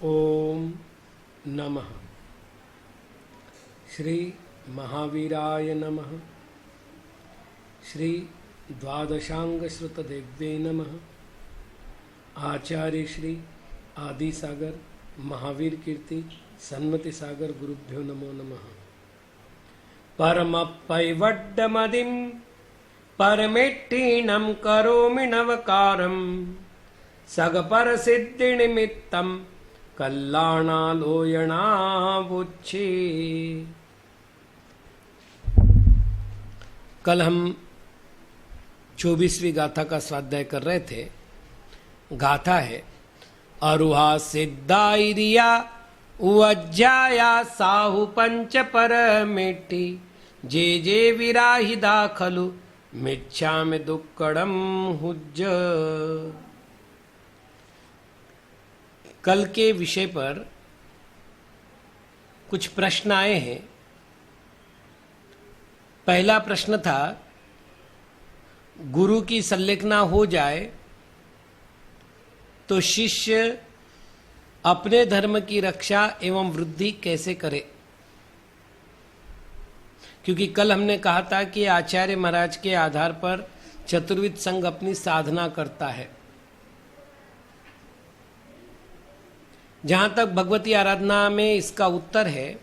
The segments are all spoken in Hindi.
ओम नमः श्री महावीराय नमः। श्री द्वादशांग श्रुत देव्ये नमः। आचार्य श्री आदि सागर महावीर कीर्ति सन्मति सागर गुरुभ्यो नमो नमः। परमपैवड्डमदिं परमेट्टीनं करोमि नवकारं सगपर सिद्धि निमित्तं कल्याणालोयणावुच्छे। कल हम 24वीं गाथा का स्वाध्याय कर रहे थे। गाथा है अरुहा सिद्धाइरिया उज्जाया साहु पंच परमेट्टी जे जे विराहिदा खलु मिच्छामि दुक्कड़म हुज्ज। कल के विषय पर कुछ प्रश्न आए हैं। पहला प्रश्न था, गुरु की संलेखना हो जाए तो शिष्य अपने धर्म की रक्षा एवं वृद्धि कैसे करे। क्योंकि कल हमने कहा था कि आचार्य महाराज के आधार पर चतुर्विध संघ अपनी साधना करता है। जहां तक भगवती आराधना में इसका उत्तर है,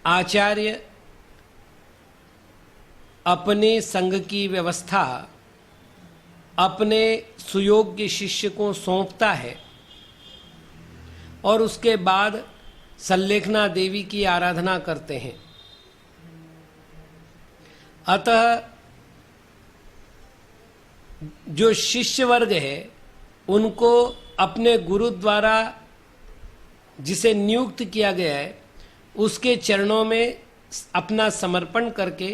आचार्य अपने संघ की व्यवस्था अपने सुयोग्य शिष्य को सौंपता है और उसके बाद संलेखना देवी की आराधना करते हैं। अतः जो शिष्य वर्ग है उनको अपने गुरु द्वारा जिसे नियुक्त किया गया है उसके चरणों में अपना समर्पण करके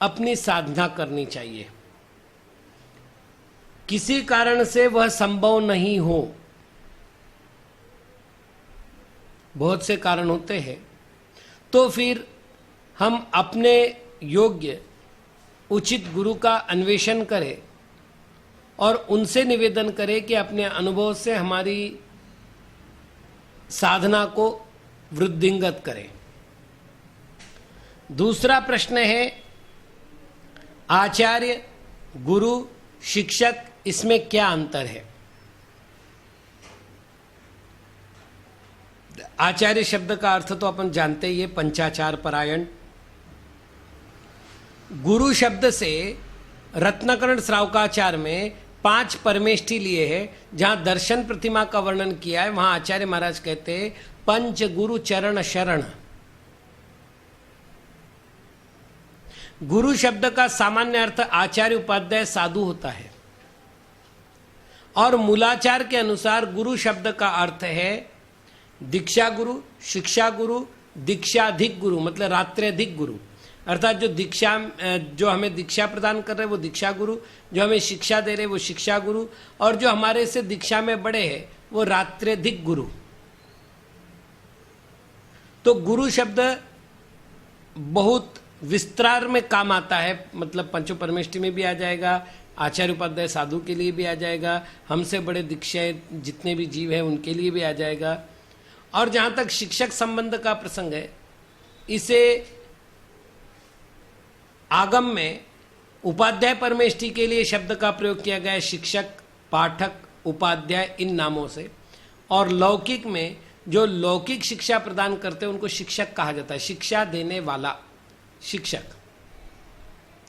अपनी साधना करनी चाहिए। किसी कारण से वह संभव नहीं हो, बहुत से कारण होते हैं, तो फिर हम अपने योग्य उचित गुरु का अन्वेषण करें और उनसे निवेदन करें कि अपने अनुभव से हमारी साधना को वृद्धिंगत करें। दूसरा प्रश्न है, आचार्य, गुरु, शिक्षक, इसमें क्या अंतर है। आचार्य शब्द का अर्थ तो अपन जानते ही है, पंचाचार परायण। गुरु शब्द से रत्नाकरण श्रावकाचार में 5 परमेष्ठी लिए हैं। जहां दर्शन प्रतिमा का वर्णन किया है वहां आचार्य महाराज कहते हैं पंच गुरु चरण शरण। गुरु शब्द का सामान्य अर्थ आचार्य उपाध्याय साधु होता है और मूलाचार के अनुसार गुरु शब्द का अर्थ है दीक्षा गुरु, शिक्षा गुरु, दीक्षाधिक गुरु, मतलब रात्र्यधिक गुरु। अर्थात जो हमें दीक्षा प्रदान कर रहे हैं वो दीक्षा गुरु, जो हमें शिक्षा दे रहे हैं वो शिक्षा गुरु, और जो हमारे से दीक्षा में बड़े हैं वो रात्र्यधिक गुरु। तो गुरु शब्द बहुत विस्तार में काम आता है, मतलब पंचो परमेष्ठी में भी आ जाएगा, आचार्य उपाध्याय साधु के लिए भी आ जाएगा, हमसे बड़े दीक्षाएं जितने भी जीव हैं उनके लिए भी आ जाएगा। और जहां तक शिक्षक संबंध का प्रसंग है, इसे आगम में उपाध्याय परमेष्ठी के लिए शब्द का प्रयोग किया गया है, शिक्षक, पाठक, उपाध्याय, इन नामों से। और लौकिक में जो लौकिक शिक्षा प्रदान करते हैं उनको शिक्षक कहा जाता है, शिक्षा देने वाला शिक्षक।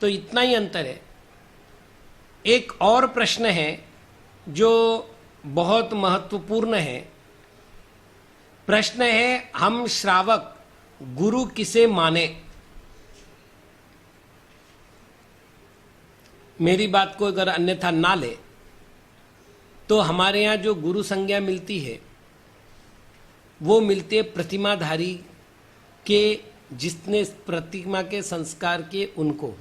तो इतना ही अंतर है। एक और प्रश्न है जो बहुत महत्वपूर्ण है। प्रश्न है, हम श्रावक गुरु किसे माने। मेरी बात को अगर अन्यथा ना ले तो हमारे यहाँ जो गुरु संज्ञा मिलती है वो मिलती है प्रतिमाधारी के, जिसने प्रतिमा के संस्कार किए उनको।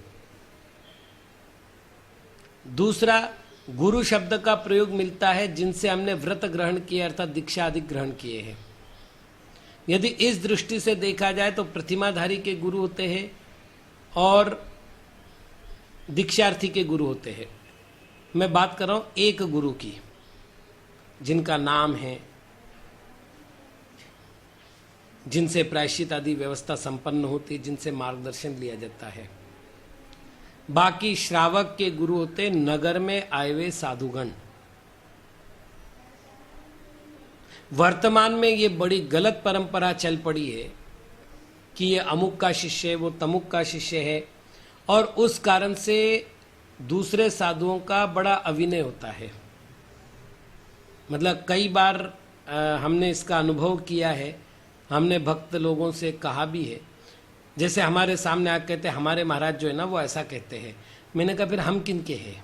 दूसरा, गुरु शब्द का प्रयोग मिलता है जिनसे हमने व्रत ग्रहण किए अर्थात दीक्षा आदि ग्रहण किए हैं। यदि इस दृष्टि से देखा जाए तो प्रतिमाधारी के गुरु होते हैं और दीक्षार्थी के गुरु होते हैं। मैं बात कर रहा हूं एक गुरु की, जिनका नाम है जिनसे प्रायश्चित आदि व्यवस्था संपन्न होती, जिनसे मार्गदर्शन लिया जाता है। बाकी श्रावक के गुरु होते नगर में आए हुए साधुगण। वर्तमान में ये बड़ी गलत परंपरा चल पड़ी है कि ये अमुक का शिष्य है, वो तमुक का शिष्य है, और उस कारण से दूसरे साधुओं का बड़ा अविनय होता है। मतलब कई बार हमने इसका अनुभव किया है, हमने भक्त लोगों से कहा भी है। जैसे हमारे सामने आकर कहते हैं हमारे महाराज जो है ना वो ऐसा कहते हैं। मैंने कहा फिर हम किनके हैं?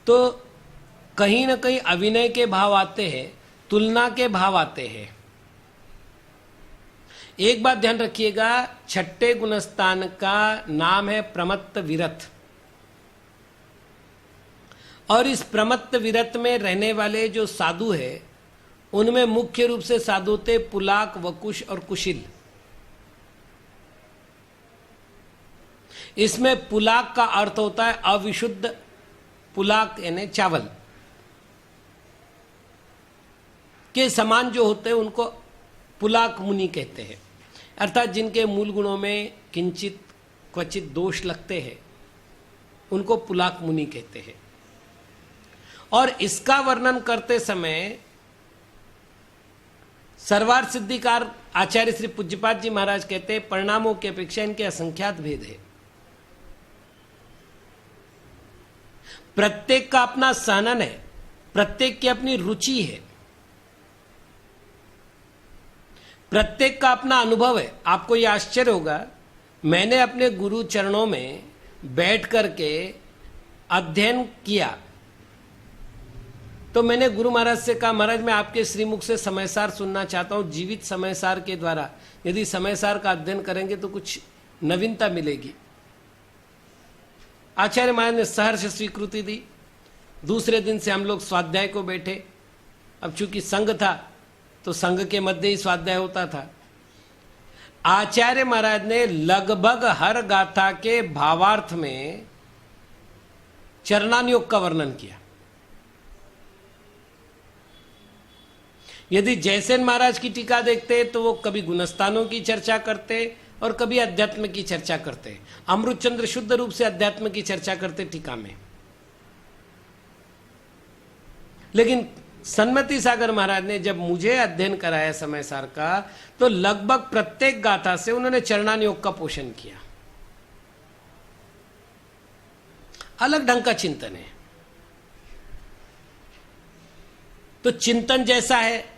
तो कहीं ना कहीं अविनय के भाव आते हैं, तुलना के भाव आते हैं। एक बात ध्यान रखिएगा, छठे गुणस्थान का नाम है प्रमत्त विरत, और इस प्रमत्त विरत में रहने वाले जो साधु है उनमें मुख्य रूप से साधु थे पुलाक, वकुश और कुशिल। इसमें पुलाक का अर्थ होता है अविशुद्ध, पुलाक यानी चावल के समान जो होते हैं उनको पुलाक मुनि कहते हैं। अर्थात जिनके मूल गुणों में किंचित क्वचित दोष लगते हैं उनको पुलाक मुनि कहते हैं। और इसका वर्णन करते समय सर्वार्थ सिद्धिकार आचार्य श्री पूज्यपाद जी महाराज कहते हैं परिणामों की अपेक्षा इनके असंख्यात भेद है। प्रत्येक का अपना सहनन है, प्रत्येक की अपनी रुचि है, प्रत्येक का अपना अनुभव है। आपको यह आश्चर्य होगा, मैंने अपने गुरु चरणों में बैठ करके अध्ययन किया तो मैंने गुरु महाराज से कहा महाराज मैं आपके श्रीमुख से समयसार सुनना चाहता हूं। जीवित समयसार के द्वारा यदि समयसार का अध्ययन करेंगे तो कुछ नवीनता मिलेगी। आचार्य महाराज ने सहर्ष स्वीकृति दी। दूसरे दिन से हम लोग स्वाध्याय को बैठे। अब चूंकि संघ था तो संघ के मध्य ही स्वाध्याय होता था। आचार्य महाराज ने लगभग हर गाथा के भावार्थ में चरणानुयोग का वर्णन किया। यदि जयसेन महाराज की टीका देखते तो वो कभी गुणस्थानों की चर्चा करते और कभी अध्यात्म की चर्चा करते। अमृतचंद्र शुद्ध रूप से अध्यात्म की चर्चा करते टीका में। लेकिन सन्मति सागर महाराज ने जब मुझे अध्ययन कराया समयसार का तो लगभग प्रत्येक गाथा से उन्होंने चरणानुयोग का पोषण किया। अलग ढंग का चिंतन है। तो चिंतन जैसा है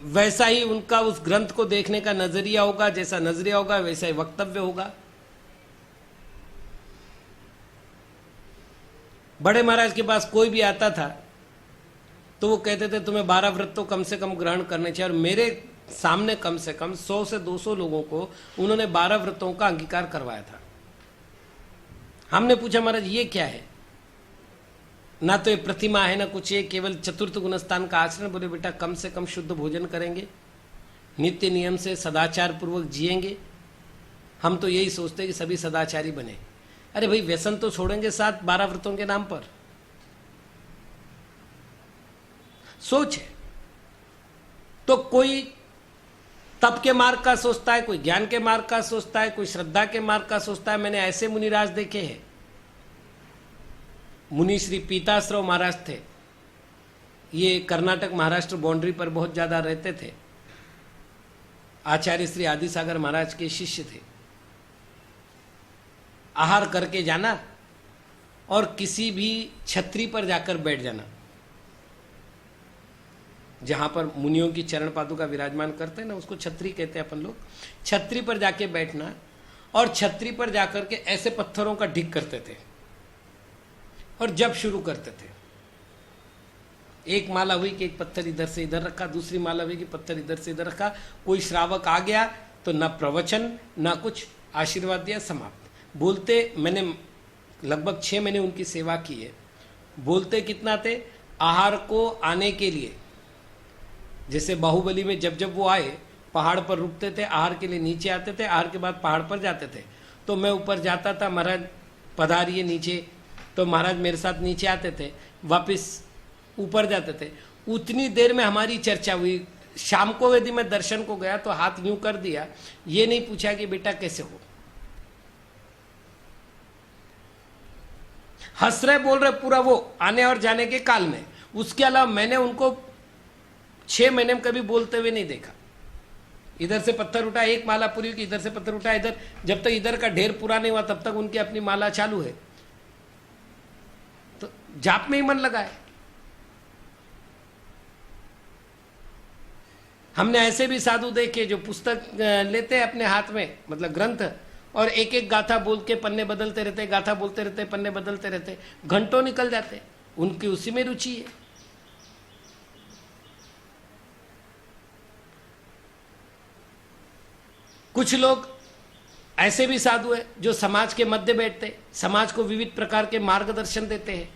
वैसा ही उनका उस ग्रंथ को देखने का नजरिया होगा, जैसा नजरिया होगा वैसा ही वक्तव्य होगा। बड़े महाराज के पास कोई भी आता था तो वो कहते थे तुम्हें 12 व्रत तो कम से कम ग्रहण करने चाहिए, और मेरे सामने कम से कम 100 से 200 लोगों को उन्होंने 12 व्रतों का अंगीकार करवाया था। हमने पूछा महाराज ये क्या है? ना तो ये प्रतिमा है ना कुछ, ये केवल चतुर्थ गुणस्थान का आचरण। बोले बेटा कम से कम शुद्ध भोजन करेंगे, नित्य नियम से सदाचार पूर्वक जिएंगे। हम तो यही सोचते हैं कि सभी सदाचारी बने। अरे भाई व्यसन तो छोड़ेंगे साथ 12 व्रतों के नाम पर। सोच है। तो कोई तप के मार्ग का सोचता है, कोई ज्ञान के मार्ग का सोचता है, कोई श्रद्धा के मार्ग का सोचता है। मैंने ऐसे मुनिराज देखे हैं। मुनि श्री पीताश्रव महाराज थे, ये कर्नाटक महाराष्ट्र बाउंड्री पर बहुत ज्यादा रहते थे। आचार्य श्री आदिसागर महाराज के शिष्य थे। आहार करके जाना और किसी भी छतरी पर जाकर बैठ जाना, जहां पर मुनियों की चरण पादुका विराजमान करते हैं ना, उसको छतरी कहते हैं अपन लोग। छतरी पर जाके बैठना और छतरी पर जाकर के ऐसे पत्थरों का ढिक करते थे और जब शुरू करते थे। एक माला हुई कि एक पत्थर इधर से इधर रखा, दूसरी माला हुई कि पत्थर इधर से इधर रखा। कोई श्रावक आ गया तो न प्रवचन न कुछ, आशीर्वाद दिया, समाप्त। बोलते मैंने लगभग 6 महीने उनकी सेवा की है। बोलते कितना थे? आहार को आने के लिए, जैसे बाहुबली में जब जब वो आए पहाड़ पर रुकते थे, आहार के लिए नीचे आते थे, आहार के बाद पहाड़ पर जाते थे। तो मैं ऊपर जाता था, महाराज पधारिए नीचे, तो महाराज मेरे साथ नीचे आते थे, वापस ऊपर जाते थे। उतनी देर में हमारी चर्चा हुई। शाम को यदि मैं दर्शन को गया तो हाथ यूं कर दिया, ये नहीं पूछा कि बेटा कैसे हो। हंस रहे बोल रहे पूरा वो आने और जाने के काल में। उसके अलावा मैंने उनको 6 महीने में कभी बोलते हुए नहीं देखा। इधर से पत्थर उठा, एक माला पूरी की, इधर से पत्थर उठा, इधर, जब तक इधर का ढेर पूरा नहीं हुआ तब तक उनकी अपनी माला चालू है। तो जाप में ही मन लगा है। हमने ऐसे भी साधु देखे जो पुस्तक लेते हैं अपने हाथ में, मतलब ग्रंथ, और एक एक गाथा बोल के पन्ने बदलते रहते, गाथा बोलते रहते, पन्ने बदलते रहते, घंटों निकल जाते। उनकी उसी में रुचि है। कुछ लोग ऐसे भी साधु है जो समाज के मध्य बैठते, समाज को विविध प्रकार के मार्गदर्शन देते हैं।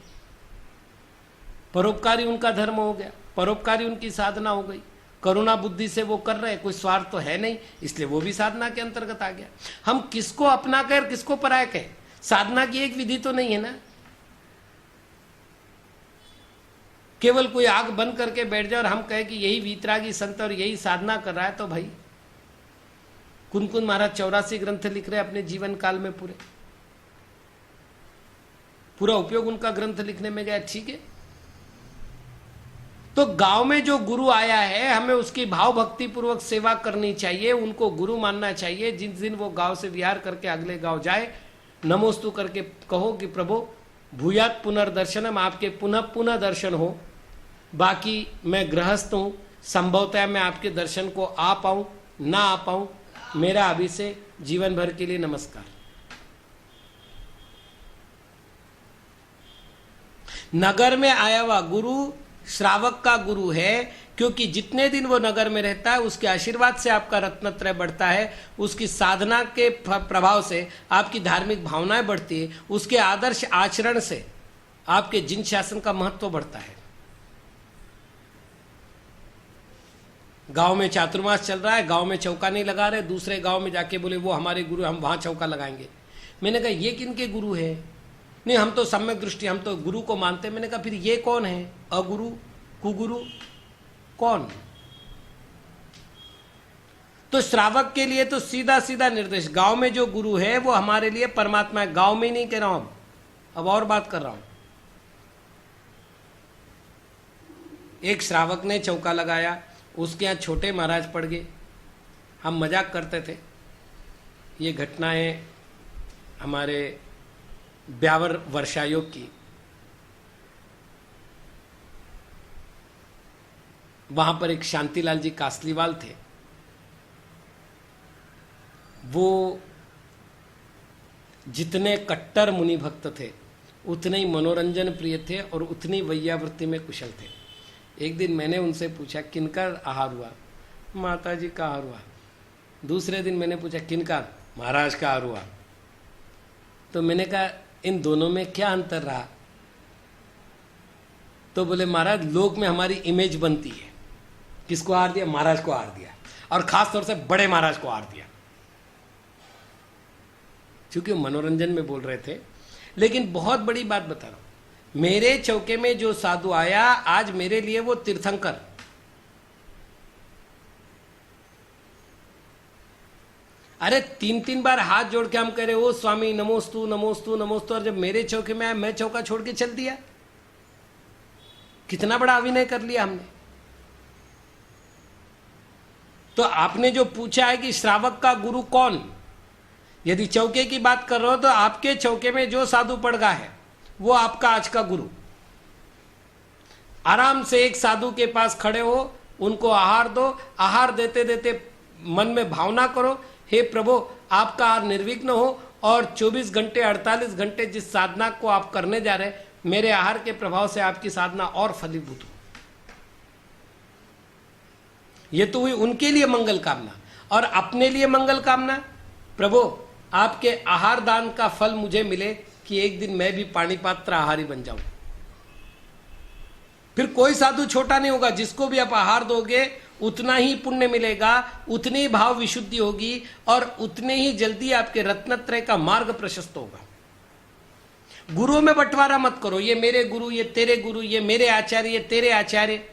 परोपकारी उनका धर्म हो गया, परोपकारी उनकी साधना हो गई। करुणा बुद्धि से वो कर रहे हैं, कोई स्वार्थ तो है नहीं, इसलिए वो भी साधना के अंतर्गत आ गया। हम किसको अपना कहें और किसको पराया कहें? साधना की एक विधि तो नहीं है ना। केवल कोई आग बंद करके बैठ जाए और हम कहें कि यही वीतरागी संत और यही साधना कर रहा है, तो भाई कुन महाराज 84 ग्रंथ लिख रहे हैं अपने जीवन काल में, पूरा उपयोग उनका ग्रंथ लिखने में गया, ठीक है। तो गांव में जो गुरु आया है, हमें उसकी भाव भक्ति पूर्वक सेवा करनी चाहिए, उनको गुरु मानना चाहिए। जिस दिन वो गांव से विहार करके अगले गांव जाए, नमोस्तु करके कहो कि प्रभु भूयात पुनर्दर्शनम, आपके पुनः पुनः दर्शन हो। बाकी मैं गृहस्थ हूं, संभवतः मैं आपके दर्शन को आ पाऊं ना आ पाऊं, मेरा अभी से जीवन भर के लिए नमस्कार। नगर में आया हुआ गुरु श्रावक का गुरु है, क्योंकि जितने दिन वो नगर में रहता है उसके आशीर्वाद से आपका रत्नत्रय बढ़ता है, उसकी साधना के प्रभाव से आपकी धार्मिक भावनाएं बढ़ती है, उसके आदर्श आचरण से आपके जिन शासन का महत्व बढ़ता है। गांव में चातुर्मास चल रहा है, गांव में चौका नहीं लगा रहे, दूसरे गांव में जाके बोले वो हमारे गुरु, हम वहां चौका लगाएंगे। मैंने कहा ये किनके गुरु है? नहीं, हम तो सम्यक दृष्टि, हम तो गुरु को मानते हैं। मैंने कहा फिर ये कौन है? अगुरु, कुगुरु, कौन? तो श्रावक के लिए तो सीधा सीधा निर्देश, गांव में जो गुरु है वो हमारे लिए परमात्मा है। गांव में ही नहीं कह रहा हूं, अब और बात कर रहा हूं। एक श्रावक ने चौका लगाया, उसके यहां छोटे महाराज पड़ गए। हम मजाक करते थे, ये घटनाएं हमारे ब्यावर वर्षायोग की। वहां पर एक शांतिलाल जी कासलीवाल थे, वो जितने कट्टर मुनि भक्त थे उतने ही मनोरंजन प्रिय थे और उतनी वैयावृत्ति में कुशल थे। एक दिन मैंने उनसे पूछा किनका आहार हुआ? माता जी का आहार हुआ। दूसरे दिन मैंने पूछा किनका? महाराज का आहार हुआ। तो मैंने कहा इन दोनों में क्या अंतर रहा? तो बोले महाराज लोक में हमारी इमेज बनती है, किसको आहार दिया? महाराज को आहार दिया, और खास तौर से बड़े महाराज को आहार दिया। क्योंकि वो मनोरंजन में बोल रहे थे। लेकिन बहुत बड़ी बात बता रहा हूं, मेरे चौके में जो साधु आया, आज मेरे लिए वो तीर्थंकर। अरे 3-3 बार हाथ जोड़ के हम कह रहे ओ स्वामी नमोस्तु नमोस्तु नमोस्तु, और जब मेरे चौके में आया मैं चौका छोड़ के चल दिया। कितना बड़ा अभिनय कर लिया हमने। तो आपने जो पूछा है कि श्रावक का गुरु कौन, यदि चौके की बात कर रहे हो तो आपके चौके में जो साधु पड़ गया है वो आपका आज का गुरु। आराम से एक साधु के पास खड़े हो, उनको आहार दो, आहार देते देते मन में भावना करो, हे प्रभु आपका आहार निर्विघ्न हो, और 24 घंटे 48 घंटे जिस साधना को आप करने जा रहे हैं, मेरे आहार के प्रभाव से आपकी साधना और फलीभूत हो। ये तो हुई उनके लिए मंगल कामना। और अपने लिए मंगल कामना, प्रभु आपके आहार दान का फल मुझे मिले कि एक दिन मैं भी पानी पात्र आहारी बन जाऊं। फिर कोई साधु छोटा नहीं होगा, जिसको भी आप आहार दोगे उतना ही पुण्य मिलेगा, उतनी भाव विशुद्धि होगी, और उतने ही जल्दी आपके रत्नत्रय का मार्ग प्रशस्त होगा। गुरुओं में बंटवारा मत करो, ये मेरे गुरु, ये तेरे गुरु, ये मेरे आचार्य, ये तेरे आचार्य।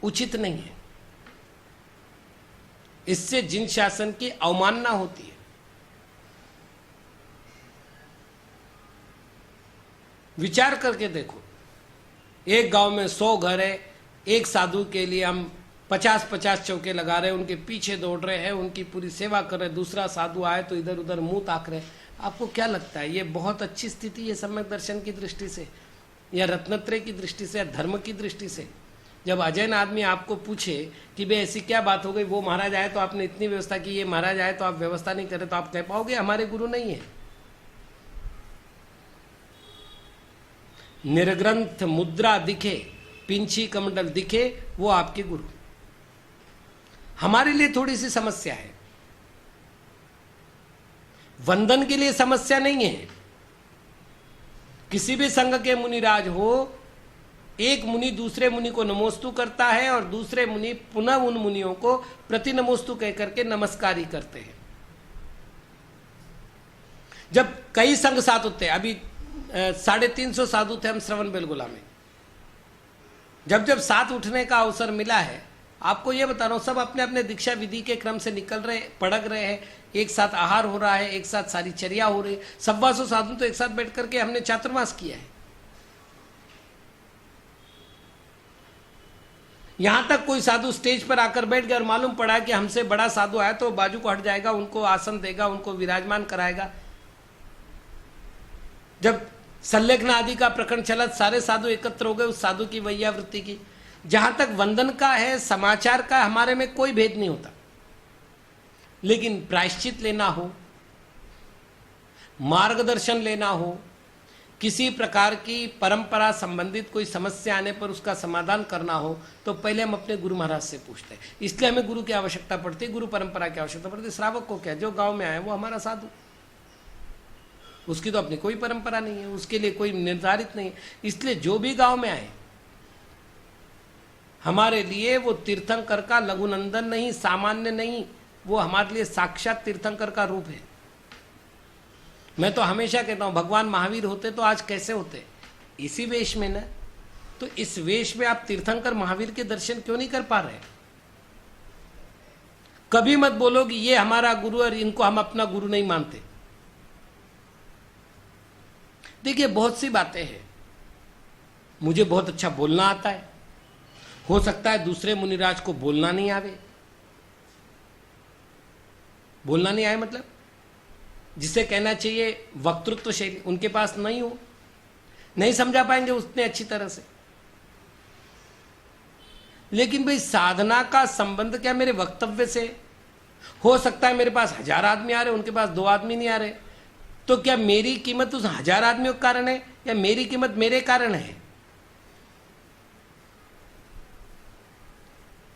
उचित नहीं है। इससे जिन शासन की अवमानना होती है। विचार करके देखो, एक गांव में 100 घर है, एक साधु के लिए हम 50-50 चौके लगा रहे हैं, उनके पीछे दौड़ रहे हैं, उनकी पूरी सेवा कर रहे हैं, दूसरा साधु आए तो इधर उधर मुंह ताक रहे हैं। आपको क्या लगता है ये बहुत अच्छी स्थिति है सम्यक दर्शन की दृष्टि से, या रत्नत्रय की दृष्टि से, या धर्म की दृष्टि से? जब अजैन आदमी आपको पूछे कि भाई ऐसी क्या बात हो गई, वो महाराज आए तो आपने इतनी व्यवस्था की, ये महाराज आए तो आप व्यवस्था नहीं करे, तो आप कह पाओगे हमारे गुरु नहीं है? निर्ग्रंथ मुद्रा दिखे, पिंची कमंडल दिखे, वो आपके गुरु। हमारे लिए थोड़ी सी समस्या है, वंदन के लिए समस्या नहीं है। किसी भी संघ के मुनिराज हो, एक मुनि दूसरे मुनि को नमोस्तु करता है और दूसरे मुनि पुनः उन मुनियों को प्रति नमोस्तु कह करके नमस्कार ही करते हैं। जब कई संघ साथ होते हैं, अभी 350 साधु थे हम श्रवण बेलगोला में, जब जब साथ उठने का अवसर मिला है, आपको यह बता रहा हूं, सब अपने अपने दीक्षा विधि के क्रम से निकल रहे, पड़क रहे हैं, एक साथ आहार हो रहा है, एक साथ सारी चर्या हो रही है। 125 साधु तो एक साथ बैठ करके हमने चातुर्मास किया है। यहां तक कोई साधु स्टेज पर आकर बैठ गया और मालूम पड़ा कि हमसे बड़ा साधु आया तो बाजू को हट जाएगा, उनको आसन देगा, उनको विराजमान कराएगा। जब संलेखन आदि का प्रकरण चला, सारे साधु एकत्र हो गए उस साधु की वैयावृत्ति की। जहां तक वंदन का है, समाचार का, हमारे में कोई भेद नहीं होता, लेकिन प्रायश्चित लेना हो, मार्गदर्शन लेना हो, किसी प्रकार की परंपरा संबंधित कोई समस्या आने पर उसका समाधान करना हो, तो पहले हम अपने गुरु महाराज से पूछते हैं। इसलिए हमें गुरु की आवश्यकता पड़ती है, गुरु परंपरा की आवश्यकता पड़ती है। श्रावक को क्या, जो गांव में आए वो हमारा साधु, उसकी तो अपनी कोई परंपरा नहीं है, उसके लिए कोई निर्धारित नहीं है। इसलिए जो भी गांव में आए, हमारे लिए वो तीर्थंकर का लघुनंदन नहीं, सामान्य नहीं, वो हमारे लिए साक्षात तीर्थंकर का रूप है। मैं तो हमेशा कहता हूं, भगवान महावीर होते तो आज कैसे होते? इसी वेश में ना। तो इस वेश में आप तीर्थंकर महावीर के दर्शन क्यों नहीं कर पा रहे? कभी मत बोलो कि ये हमारा गुरु और इनको हम अपना गुरु नहीं मानते। देखिए, बहुत सी बातें हैं। मुझे बहुत अच्छा बोलना आता है, हो सकता है दूसरे मुनिराज को बोलना नहीं आवे। बोलना नहीं आए मतलब जिसे कहना चाहिए वक्तृत्व शैली उनके पास नहीं हो, नहीं समझा पाएंगे उतने अच्छी तरह से। लेकिन भाई, साधना का संबंध क्या मेरे वक्तव्य से? हो सकता है मेरे पास 1000 आदमी आ रहे, उनके पास 2 आदमी नहीं आ रहे, तो क्या मेरी कीमत उस 1000 आदमियों के कारण है या मेरी कीमत मेरे कारण है?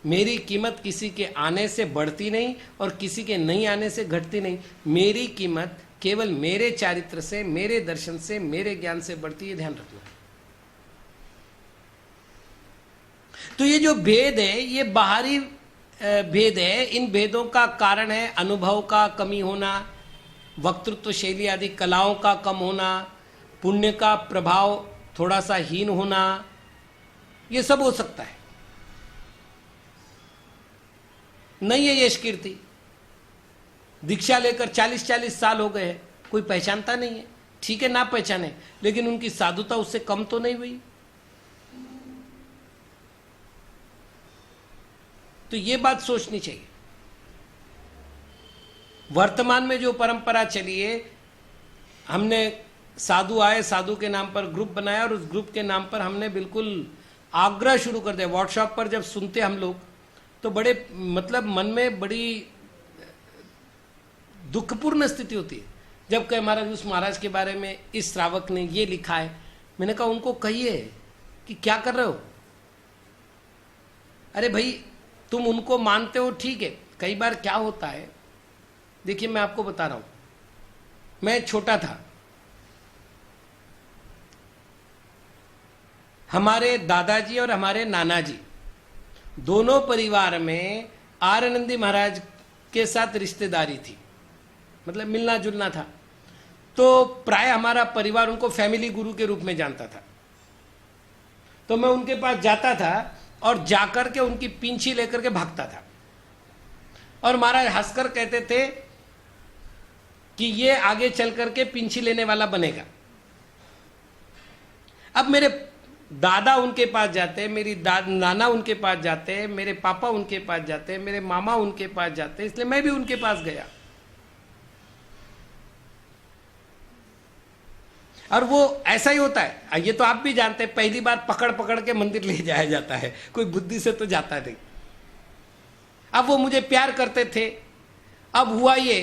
मेरी कीमत किसी के आने से बढ़ती नहीं और किसी के नहीं आने से घटती नहीं। मेरी कीमत केवल मेरे चारित्र से, मेरे दर्शन से, मेरे ज्ञान से बढ़ती है, ध्यान रखना। तो ये जो भेद है, ये बाहरी भेद है। इन भेदों का कारण है अनुभव का कमी होना, वक्तृत्व शैली आदि कलाओं का कम होना, पुण्य का प्रभाव थोड़ा सा हीन होना, ये सब हो सकता है। नहीं है यश कीर्ति, दीक्षा लेकर 40-40 साल हो गए हैं, कोई पहचानता नहीं है। ठीक है, ना पहचाने, लेकिन उनकी साधुता उससे कम तो नहीं हुई। तो ये बात सोचनी चाहिए। वर्तमान में जो परंपरा चली है, हमने साधु आए, साधु के नाम पर ग्रुप बनाया और उस ग्रुप के नाम पर हमने बिल्कुल आग्रह शुरू कर दिया। व्हाट्सएप पर जब सुनते हम लोग तो बड़े मतलब मन में बड़ी दुखपूर्ण स्थिति होती है जब कहे महाराज उस महाराज के बारे में इस श्रावक ने ये लिखा है। मैंने कहा उनको कहिए कि क्या कर रहे हो? अरे भाई, तुम उनको मानते हो ठीक है। कई बार क्या होता है, देखिए मैं आपको बता रहा हूं, मैं छोटा था, हमारे दादाजी और हमारे नाना जी दोनों परिवार में आर्यनंदी महाराज के साथ रिश्तेदारी थी, मतलब मिलना जुलना था। तो प्राय हमारा परिवार उनको फैमिली गुरु के रूप में जानता था। तो मैं उनके पास जाता था और जाकर के उनकी पिंची लेकर के भागता था। और महाराज हंसकर कहते थे कि ये आगे चल करके पिंची लेने वाला बनेगा। अब मेरे दादा उनके पास जाते, मेरी नाना उनके पास जाते, मेरे पापा उनके पास जाते, मेरे मामा उनके पास जाते, इसलिए मैं भी उनके पास गया। और वो ऐसा ही होता है, ये तो आप भी जानते हैं, पहली बार पकड़ पकड़ के मंदिर ले जाया जाता है, कोई बुद्धि से तो जाता नहीं। अब वो मुझे प्यार करते थे। अब हुआ ये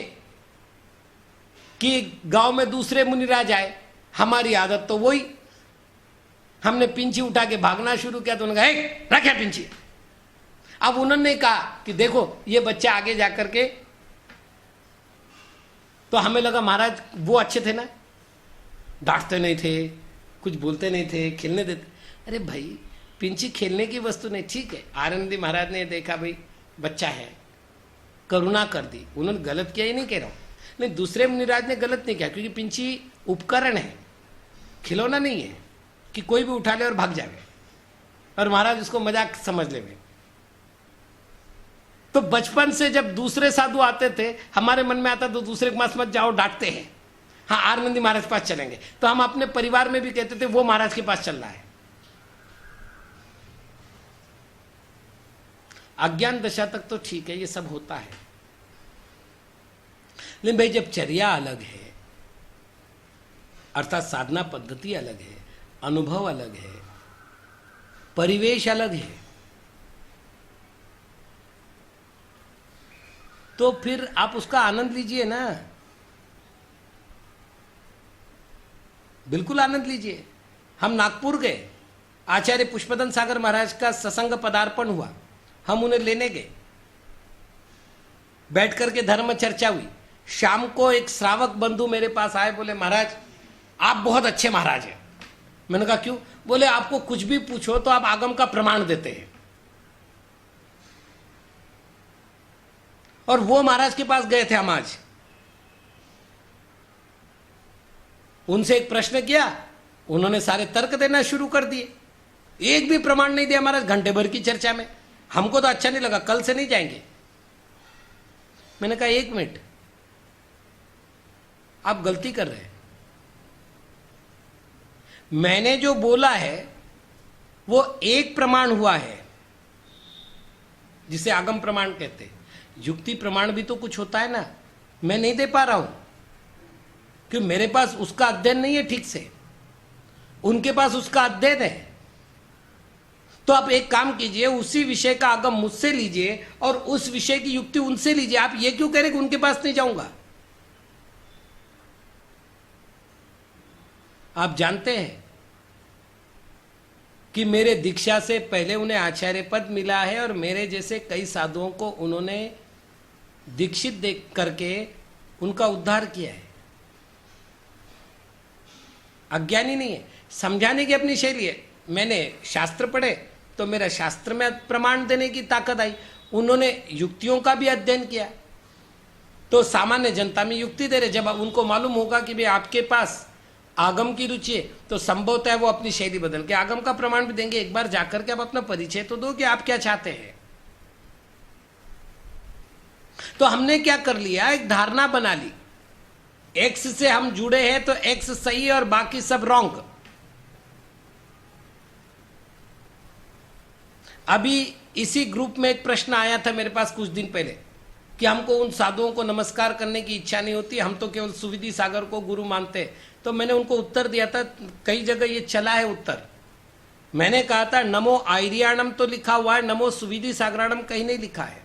कि गांव में दूसरे मुनिराज आए, हमारी आदत तो वही, हमने पिंची उठा के भागना शुरू किया तो उन्होंने कहा रखे पिंची। अब उन्होंने कहा कि देखो ये बच्चा आगे जाकर के, तो हमें लगा महाराज वो अच्छे थे ना, डांटते नहीं थे, कुछ बोलते नहीं थे, खेलने देते। अरे भाई पिंची खेलने की वस्तु नहीं, ठीक है। आनंदी महाराज ने देखा भाई बच्चा है, करुणा कर दी, उन्होंने गलत किया ही नहीं कह रहा हूं, नहीं दूसरे मुनिराज ने गलत नहीं किया, क्योंकि पिंची उपकरण है, खिलौना नहीं है कि कोई भी उठा ले और भाग जाए और महाराज उसको मजाक समझ ले। तो बचपन से जब दूसरे साधु आते थे हमारे मन में आता तो दूसरे के पास मत जाओ, डांटते हैं। हाँ आनंदी महाराज के पास चलेंगे, तो हम अपने परिवार में भी कहते थे वो महाराज के पास चल रहा है। अज्ञान दशा तक तो ठीक है, ये सब होता है, लेकिन भाई जब चर्या अलग है, अर्थात साधना पद्धति अलग है, अनुभव अलग है, परिवेश अलग है, तो फिर आप उसका आनंद लीजिए ना, बिल्कुल आनंद लीजिए। हम नागपुर गए, आचार्य पुष्पदन सागर महाराज का सत्संग पदार्पण हुआ, हम उन्हें लेने गए, बैठ करके धर्म चर्चा हुई। शाम को एक श्रावक बंधु मेरे पास आए, बोले महाराज आप बहुत अच्छे महाराज हैं। मैंने कहा क्यों? बोले आपको कुछ भी पूछो तो आप आगम का प्रमाण देते हैं। और वो महाराज के पास गए थे हम आज, उनसे एक प्रश्न किया, उन्होंने सारे तर्क देना शुरू कर दिए, एक भी प्रमाण नहीं दिया महाराज घंटे भर की चर्चा में। हमको तो अच्छा नहीं लगा, कल से नहीं जाएंगे। मैंने कहा एक मिनट, आप गलती कर रहे हैं, मैंने जो बोला है वो एक प्रमाण हुआ है जिसे आगम प्रमाण कहते हैं। युक्ति प्रमाण भी तो कुछ होता है ना, मैं नहीं दे पा रहा हूं क्योंकि मेरे पास उसका अध्ययन नहीं है ठीक से, उनके पास उसका अध्ययन है। तो आप एक काम कीजिए, उसी विषय का आगम मुझसे लीजिए और उस विषय की युक्ति उनसे लीजिए। आप ये क्यों कह रहे कि उनके पास नहीं जाऊंगा? आप जानते हैं कि मेरे दीक्षा से पहले उन्हें आचार्य पद मिला है और मेरे जैसे कई साधुओं को उन्होंने दीक्षित देख करके उनका उद्धार किया है। अज्ञानी नहीं है, समझाने की अपनी शैली है। मैंने शास्त्र पढ़े तो मेरा शास्त्र में प्रमाण देने की ताकत आई, उन्होंने युक्तियों का भी अध्ययन किया तो सामान्य जनता में युक्ति दे रहे। जब उनको मालूम होगा कि भाई आपके पास आगम की रुचि है तो संभवतः वो अपनी शैली बदल के आगम का प्रमाण भी देंगे। एक बार जाकर के आप अपना परिचय तो दो कि आप क्या चाहते हैं। तो हमने क्या कर लिया, एक धारणा बना ली, एक्स से हम जुड़े हैं तो एक्स सही है और बाकी सब रॉन्ग। अभी इसी ग्रुप में एक प्रश्न आया था मेरे पास कुछ दिन पहले कि हमको उन साधुओं को नमस्कार करने की इच्छा नहीं होती, हम तो केवल सुविधि सागर को गुरु मानते हैं। तो मैंने उनको उत्तर दिया था, कई जगह ये चला है उत्तर। मैंने कहा था नमो आर्याणम तो लिखा हुआ है, नमो सुविधि सागराणम कहीं नहीं लिखा है।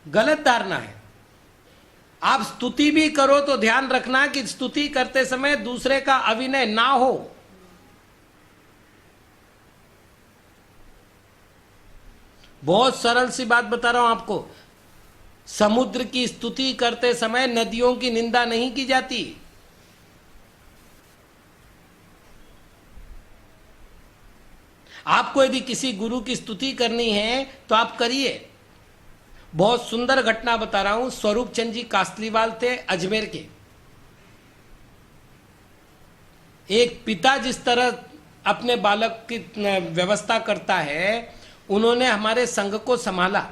गलत धारणा है। आप स्तुति भी करो तो ध्यान रखना कि स्तुति करते समय दूसरे का अविनय ना हो। बहुत सरल सी बात बता रहा हूं आपको, समुद्र की स्तुति करते समय नदियों की निंदा नहीं की जाती। आपको यदि किसी गुरु की स्तुति करनी है तो आप करिए। बहुत सुंदर घटना बता रहा हूं, स्वरूप चंद जी कासलीवाल थे अजमेर के। एक पिता जिस तरह अपने बालक की व्यवस्था करता है, उन्होंने हमारे संघ को संभाला।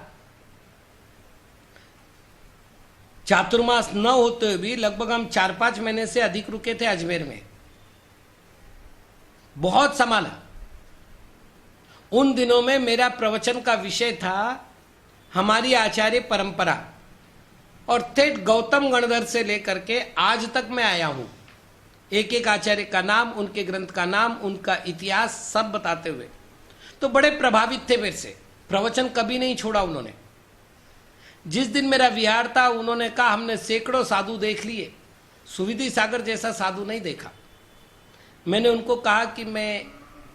चातुर्मास न होते हुए भी लगभग हम 4-5 महीने से अधिक रुके थे अजमेर में, बहुत संभाला। उन दिनों में मेरा प्रवचन का विषय था हमारी आचार्य परंपरा, और ठेठ गौतम गणधर से लेकर के आज तक मैं आया हूं, एक एक आचार्य का नाम, उनके ग्रंथ का नाम, उनका इतिहास सब बताते हुए। तो बड़े प्रभावित थे मेरे से, प्रवचन कभी नहीं छोड़ा उन्होंने। जिस दिन मेरा विहार था, उन्होंने कहा हमने सैकड़ों साधु देख लिए, सुविधि सागर जैसा साधु नहीं देखा। मैंने उनको कहा कि मैं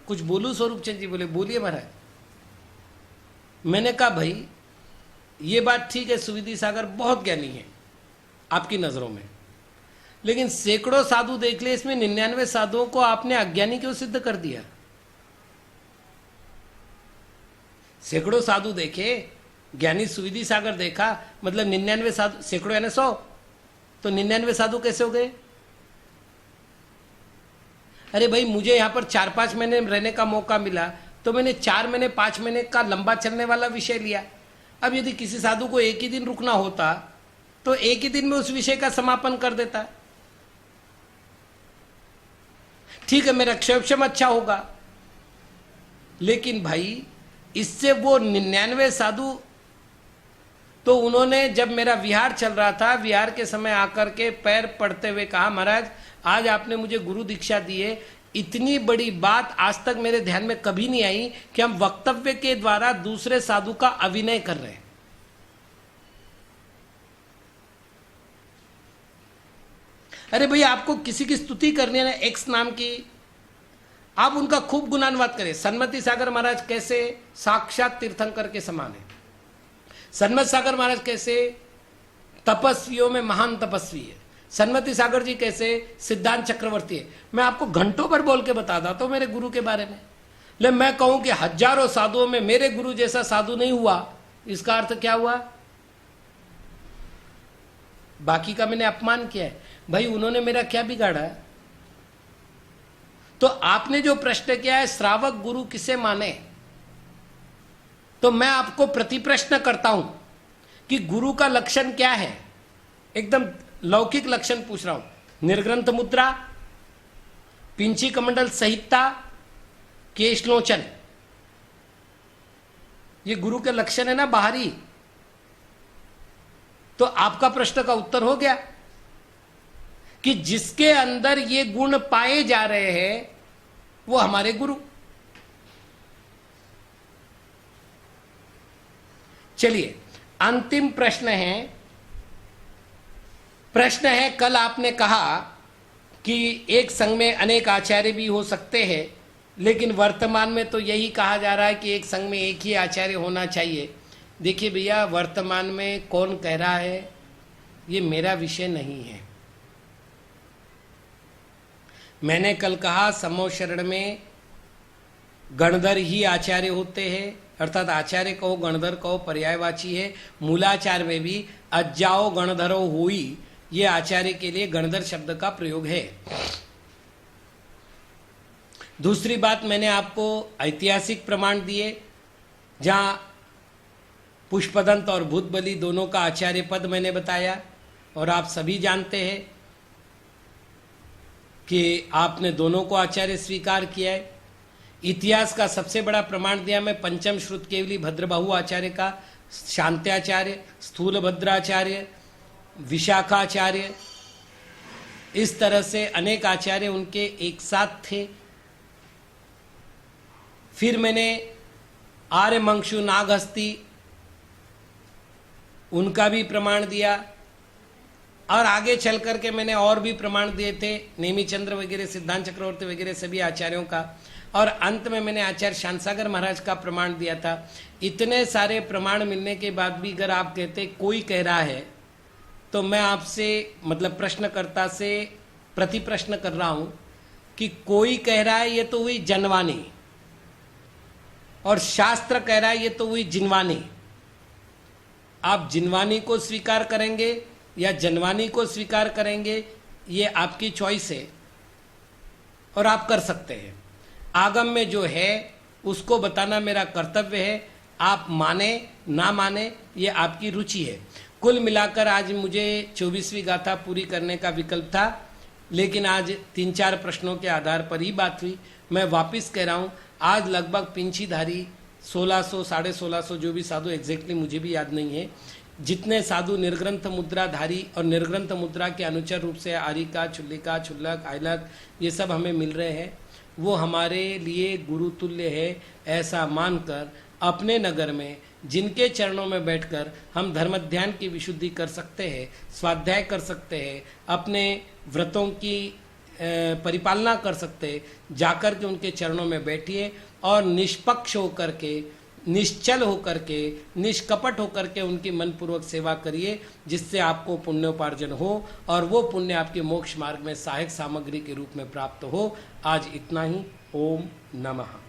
कुछ बोलूं स्वरूप चंद जी? बोले बोलिए महाराज। मैंने कहा भाई ये बात ठीक है, सुविधि सागर बहुत ज्ञानी है आपकी नजरों में, लेकिन सैकड़ों साधु देख लिए, इसमें 99 साधुओं को आपने अज्ञानी क्यों सिद्ध कर दिया? सैकड़ों साधु देखे, ज्ञानी सुविधि सागर देखा, मतलब 99 साधु, सैकड़ों यानी 100, तो 99 साधु कैसे हो गए? अरे भाई मुझे यहां पर 4-5 महीने रहने का मौका मिला, तो मैंने 4 महीने 5 महीने का लंबा चलने वाला विषय लिया। अब यदि किसी साधु को एक ही दिन रुकना होता तो एक ही दिन में उस विषय का समापन कर देता। ठीक है, मेरा क्षयक्षम अच्छा होगा, लेकिन भाई इससे वो 99 साधु, तो उन्होंने जब मेरा विहार चल रहा था, विहार के समय आकर के पैर पड़ते हुए कहा महाराज आज आपने मुझे गुरु दीक्षा दी है, इतनी बड़ी बात आज तक मेरे ध्यान में कभी नहीं आई कि हम वक्तव्य के द्वारा दूसरे साधु का अभिनय कर रहे हैं। अरे भाई आपको किसी की स्तुति करनी है ना, एक्स नाम की, आप उनका खूब गुणानुवाद करें। सन्मति सागर महाराज कैसे साक्षात तीर्थंकर के समान है, सन्मत सागर महाराज कैसे तपस्वियों में महान तपस्वी है, सन्मति सागर जी कैसे सिद्धांत चक्रवर्ती है। मैं आपको घंटों पर बोल के बताता तो मेरे गुरु के बारे में, लेकिन मैं कहूं कि हजारों साधुओं में मेरे गुरु जैसा साधु नहीं हुआ, इसका अर्थ क्या हुआ? बाकी का मैंने अपमान किया है। भाई उन्होंने मेरा क्या बिगाड़ा? तो आपने जो प्रश्न किया है श्रावक गुरु किसे माने, तो मैं आपको प्रति प्रश्न करता हूं कि गुरु का लक्षण क्या है। एकदम लौकिक लक्षण पूछ रहा हूं। निर्ग्रंथ मुद्रा, पिंची कमंडल संहिता, केशलोचन, ये गुरु के लक्षण है ना बाहरी। तो आपका प्रश्न का उत्तर हो गया कि जिसके अंदर ये गुण पाए जा रहे हैं वो हमारे गुरु। चलिए अंतिम प्रश्न है कल आपने कहा कि एक संघ में अनेक आचार्य भी हो सकते हैं, लेकिन वर्तमान में तो यही कहा जा रहा है कि एक संघ में एक ही आचार्य होना चाहिए। देखिए भैया, वर्तमान में कौन कह रहा है ये मेरा विषय नहीं है। मैंने कल कहा समूह शरण में गणधर ही आचार्य होते हैं, अर्थात आचार्य कहो गणधर कहो पर्यायवाची है। मूलाचार में भी अज्जाओ गणधरो हुई, ये आचार्य के लिए गणधर शब्द का प्रयोग है। दूसरी बात, मैंने आपको ऐतिहासिक प्रमाण दिए जहां पुष्पदंत और भूतबली दोनों का आचार्य पद मैंने बताया, और आप सभी जानते हैं कि आपने दोनों को आचार्य स्वीकार किया है। इतिहास का सबसे बड़ा प्रमाण दिया मैं पंचम श्रुत केवली भद्रबाहु आचार्य का, शांत्याचार्य, स्थूल भद्राचार्य, विशाखाचार्य, इस तरह से अनेक आचार्य उनके एक साथ थे। फिर मैंने आर्य मंक्षु नागहस्ती उनका भी प्रमाण दिया, और आगे चल करके मैंने और भी प्रमाण दिए थे, नेमीचंद्र वगैरह, सिद्धांत चक्रवर्ती वगैरह सभी आचार्यों का, और अंत में मैंने आचार्य शांतसागर महाराज का प्रमाण दिया था। इतने सारे प्रमाण मिलने के बाद भी अगर आप कहते कोई कह रहा है, तो मैं आपसे मतलब प्रश्नकर्ता से प्रति प्रश्न कर रहा हूं कि कोई कह रहा है ये तो हुई जनवानी, और शास्त्र कह रहा है ये तो हुई जिनवानी। आप जिनवानी को स्वीकार करेंगे या जनवानी को स्वीकार करेंगे, ये आपकी चॉइस है और आप कर सकते हैं। आगम में जो है उसको बताना मेरा कर्तव्य है। आप माने ना माने ये आपकी रुचि है। कुल मिलाकर आज मुझे 24वीं गाथा पूरी करने का विकल्प था, लेकिन आज 3-4 प्रश्नों के आधार पर ही बात हुई। मैं वापस कह रहा हूँ, आज लगभग पिंचीधारी 1600 1650 जो भी साधु, एग्जैक्टली मुझे भी याद नहीं है, जितने साधु निर्ग्रंथ मुद्राधारी और निर्ग्रंथ मुद्रा के अनुचर रूप से आरिका, चुल्लिका, छुल्लक, आयलक ये सब हमें मिल रहे हैं, वो हमारे लिए गुरु तुल्य है। ऐसा मानकर अपने नगर में जिनके चरणों में बैठकर हम धर्मध्यान की विशुद्धि कर सकते हैं, स्वाध्याय कर सकते हैं, अपने व्रतों की परिपालना कर सकते हैं, जाकर के उनके चरणों में बैठिए और निष्पक्ष होकर के, निश्चल होकर के, निष्कपट होकर के उनकी मनपूर्वक सेवा करिए, जिससे आपको पुण्योपार्जन हो और वो पुण्य आपके मोक्ष मार्ग में सहायक सामग्री के रूप में प्राप्त हो। आज इतना ही। ओम नमः।